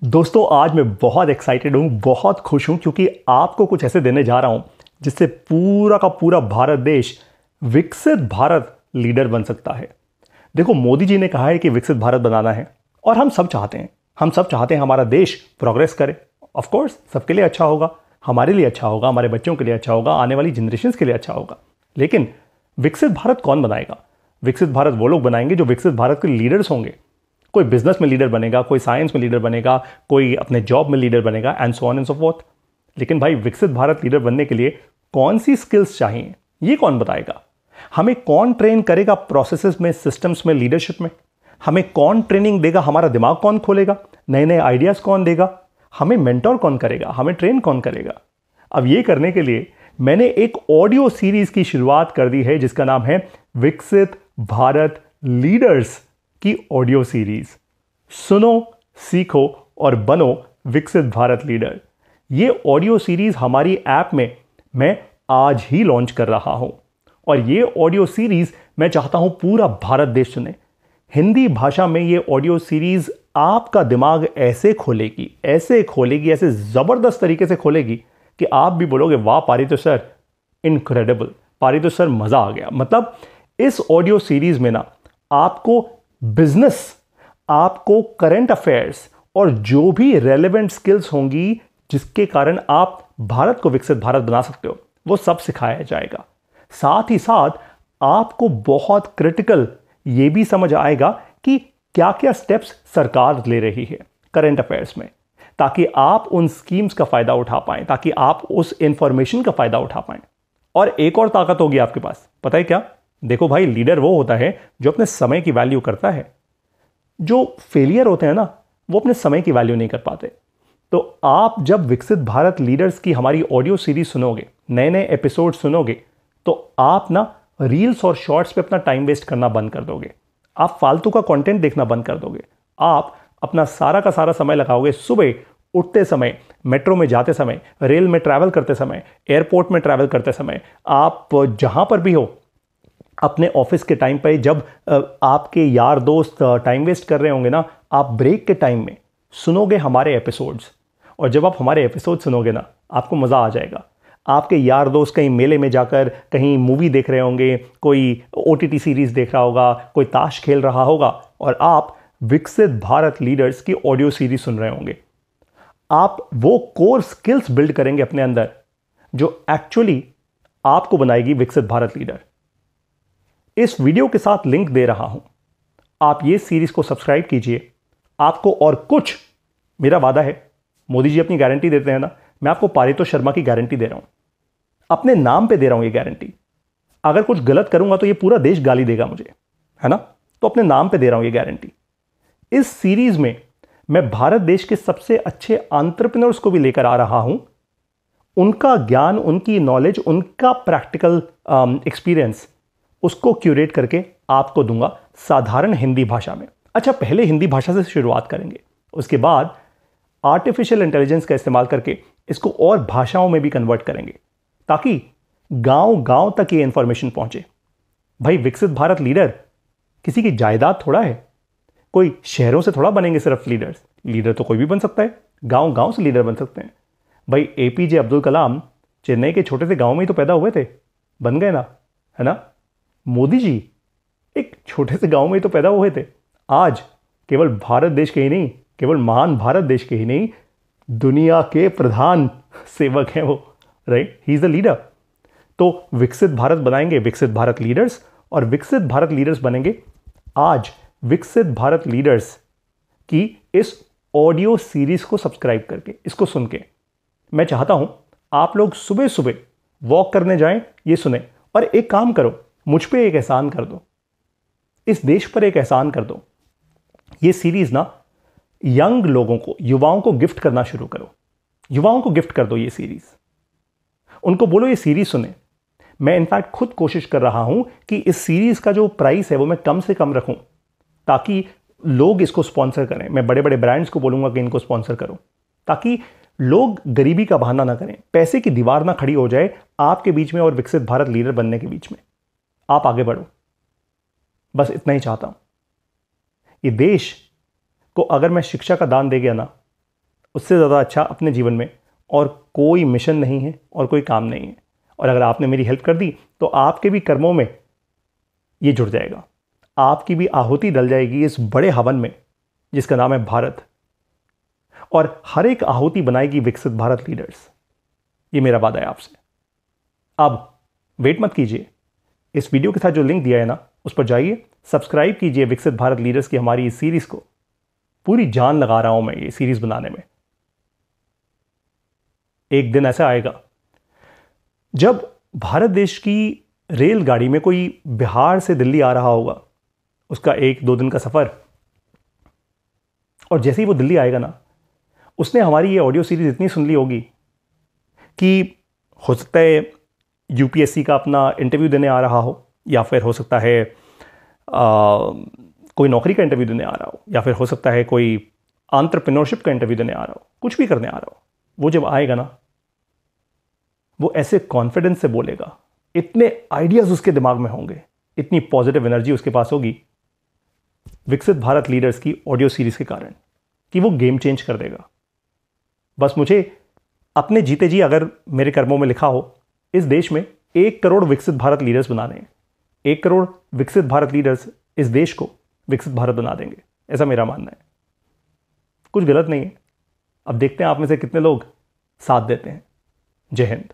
दोस्तों आज मैं बहुत एक्साइटेड हूँ, बहुत खुश हूँ क्योंकि आपको कुछ ऐसे देने जा रहा हूँ जिससे पूरा का पूरा भारत देश विकसित भारत लीडर बन सकता है। देखो, मोदी जी ने कहा है कि विकसित भारत बनाना है और हम सब चाहते हैं। हम सब चाहते हैं हमारा देश प्रोग्रेस करे। ऑफ कोर्स सबके लिए अच्छा होगा, हमारे लिए अच्छा होगा, हमारे बच्चों के लिए अच्छा होगा, आने वाली जनरेशन्स के लिए अच्छा होगा। लेकिन विकसित भारत कौन बनाएगा? विकसित भारत वो लोग बनाएंगे जो विकसित भारत के लीडर्स होंगे। कोई बिजनेस में लीडर बनेगा, कोई साइंस में लीडर बनेगा, कोई अपने जॉब में लीडर बनेगा, and so on and so fourth. लेकिन भाई, विकसित भारत लीडर बनने के लिए कौन सी स्किल्स चाहिए, ये कौन बताएगा? हमें कौन ट्रेन करेगा प्रोसेसेस में, सिस्टम्स में, लीडरशिप में? हमें कौन ट्रेनिंग देगा? हमारा दिमाग कौन खोलेगा? नए नए आइडियाज कौन देगा? हमें मेंटोर कौन करेगा? हमें ट्रेन कौन करेगा? अब ये करने के लिए मैंने एक ऑडियो सीरीज की शुरुआत कर दी है जिसका नाम है विकसित भारत लीडर्स की ऑडियो सीरीज। सुनो, सीखो और बनो विकसित भारत लीडर। ये ऑडियो सीरीज हमारी ऐप में मैं आज ही लॉन्च कर रहा हूं और ये ऑडियो सीरीज मैं चाहता हूं पूरा भारत देश सुने। हिंदी भाषा में ये ऑडियो सीरीज आपका दिमाग ऐसे खोलेगी, ऐसे जबरदस्त तरीके से खोलेगी कि आप भी बोलोगे, वाह पारितो सर, इनक्रेडिबल, पारितो सर, मजा आ गया। मतलब इस ऑडियो सीरीज में ना आपको बिजनेस, आपको करंट अफेयर्स और जो भी रेलेवेंट स्किल्स होंगी जिसके कारण आप भारत को विकसित भारत बना सकते हो, वो सब सिखाया जाएगा। साथ ही साथ आपको बहुत क्रिटिकल ये भी समझ आएगा कि क्या क्या स्टेप्स सरकार ले रही है करंट अफेयर्स में, ताकि आप उन स्कीम्स का फायदा उठा पाएं, ताकि आप उस इंफॉर्मेशन का फायदा उठा पाएं। और एक और ताकत होगी आपके पास, पता है क्या? देखो भाई, लीडर वो होता है जो अपने समय की वैल्यू करता है। जो फेलियर होते हैं ना, वो अपने समय की वैल्यू नहीं कर पाते। तो आप जब विकसित भारत लीडर्स की हमारी ऑडियो सीरीज सुनोगे, नए नए एपिसोड सुनोगे, तो आप ना रील्स और शॉर्ट्स पे अपना टाइम वेस्ट करना बंद कर दोगे। आप फालतू का कंटेंट देखना बंद कर दोगे। आप अपना सारा का सारा समय लगाओगे सुबह उठते समय, मेट्रो में जाते समय, रेल में ट्रैवल करते समय, एयरपोर्ट में ट्रैवल करते समय, आप जहां पर भी हो, अपने ऑफिस के टाइम पे जब आपके यार दोस्त टाइम वेस्ट कर रहे होंगे ना, आप ब्रेक के टाइम में सुनोगे हमारे एपिसोड्स। और जब आप हमारे एपिसोड सुनोगे ना, आपको मज़ा आ जाएगा। आपके यार दोस्त कहीं मेले में जाकर कहीं मूवी देख रहे होंगे, कोई ओटीटी सीरीज देख रहा होगा, कोई ताश खेल रहा होगा, और आप विकसित भारत लीडर्स की ऑडियो सीरीज सुन रहे होंगे। आप वो कोर स्किल्स बिल्ड करेंगे अपने अंदर जो एक्चुअली आपको बनाएगी विकसित भारत लीडर। इस वीडियो के साथ लिंक दे रहा हूं, आप ये सीरीज को सब्सक्राइब कीजिए। आपको और कुछ, मेरा वादा है, मोदी जी अपनी गारंटी देते हैं ना, मैं आपको पारितो शर्मा की गारंटी दे रहा हूं, अपने नाम पे दे रहा हूं ये गारंटी। अगर कुछ गलत करूंगा तो ये पूरा देश गाली देगा मुझे, है ना? तो अपने नाम पे दे रहा हूं ये गारंटी। इस सीरीज में मैं भारत देश के सबसे अच्छे एंटरप्रेन्योर्स को भी लेकर आ रहा हूं। उनका ज्ञान, उनकी नॉलेज, उनका प्रैक्टिकल एक्सपीरियंस, उसको क्यूरेट करके आपको दूंगा साधारण हिंदी भाषा में। अच्छा, पहले हिंदी भाषा से शुरुआत करेंगे, उसके बाद आर्टिफिशियल इंटेलिजेंस का इस्तेमाल करके इसको और भाषाओं में भी कन्वर्ट करेंगे, ताकि गांव गांव तक ये इंफॉर्मेशन पहुंचे। भाई, विकसित भारत लीडर किसी की जायदाद थोड़ा है, कोई शहरों से थोड़ा बनेंगे सिर्फ लीडर्स। लीडर तो कोई भी बन सकता है, गांव गांव से लीडर बन सकते हैं। भाई, एपीजे अब्दुल कलाम चेन्नई के छोटे से गांव में ही तो पैदा हुए थे, बन गए ना, है ना? मोदी जी एक छोटे से गांव में ही तो पैदा हुए थे। आज केवल भारत देश के ही नहीं, केवल महान भारत देश के ही नहीं, दुनिया के प्रधान सेवक हैं वो, right? He is the leader. तो विकसित भारत बनाएंगे विकसित भारत लीडर्स, और विकसित भारत लीडर्स बनेंगे आज विकसित भारत लीडर्स की इस ऑडियो सीरीज को सब्सक्राइब करके, इसको सुन के। मैं चाहता हूं आप लोग सुबह सुबह वॉक करने जाएं, ये सुने, और एक काम करो, मुझ पे एक एहसान कर दो, इस देश पर एक एहसान कर दो। ये सीरीज ना यंग लोगों को, युवाओं को गिफ्ट करना शुरू करो। युवाओं को गिफ्ट कर दो ये सीरीज, उनको बोलो ये सीरीज सुने। मैं इनफैक्ट खुद कोशिश कर रहा हूं कि इस सीरीज का जो प्राइस है वो मैं कम से कम रखूं, ताकि लोग इसको स्पॉन्सर करें। मैं बड़े बड़े ब्रांड्स को बोलूंगा कि इनको स्पॉन्सर करो, ताकि लोग गरीबी का बहाना ना करें, पैसे की दीवार ना खड़ी हो जाए आपके बीच में और विकसित भारत लीडर बनने के बीच में। आप आगे बढ़ो, बस इतना ही चाहता हूं। ये देश को अगर मैं शिक्षा का दान दे गया ना, उससे ज़्यादा अच्छा अपने जीवन में और कोई मिशन नहीं है और कोई काम नहीं है। और अगर आपने मेरी हेल्प कर दी तो आपके भी कर्मों में ये जुड़ जाएगा, आपकी भी आहुति डल जाएगी इस बड़े हवन में जिसका नाम है भारत। और हर एक आहुति बनाएगी विकसित भारत लीडर्स। ये मेरा वादा है आपसे। अब वेट मत कीजिए, इस वीडियो के साथ जो लिंक दिया है ना उस पर जाइए, सब्सक्राइब कीजिए विकसित भारत लीडर्स की हमारी इस सीरीज को। पूरी जान लगा रहा हूं मैं ये सीरीज बनाने में। एक दिन ऐसा आएगा जब भारत देश की रेलगाड़ी में कोई बिहार से दिल्ली आ रहा होगा, उसका 1-2 दिन का सफर, और जैसे ही वो दिल्ली आएगा ना, उसने हमारी ये ऑडियो सीरीज इतनी सुन ली होगी कि हो सकता है यूपीएससी का अपना इंटरव्यू देने आ रहा हो, या फिर हो सकता है कोई नौकरी का इंटरव्यू देने आ रहा हो, या फिर हो सकता है कोई एंटरप्रेन्योरशिप का इंटरव्यू देने आ रहा हो, कुछ भी करने आ रहा हो। वो जब आएगा ना, वो ऐसे कॉन्फिडेंस से बोलेगा, इतने आइडियाज उसके दिमाग में होंगे, इतनी पॉजिटिव एनर्जी उसके पास होगी विकसित भारत लीडर्स की ऑडियो सीरीज के कारण, कि वो गेम चेंज कर देगा। बस मुझे अपने जीते जी अगर मेरे कर्मों में लिखा हो, इस देश में 1 करोड़ विकसित भारत लीडर्स बनाने हैं। 1 करोड़ विकसित भारत लीडर्स इस देश को विकसित भारत बना देंगे, ऐसा मेरा मानना है। कुछ गलत नहीं है। अब देखते हैं आप में से कितने लोग साथ देते हैं। जय हिंद।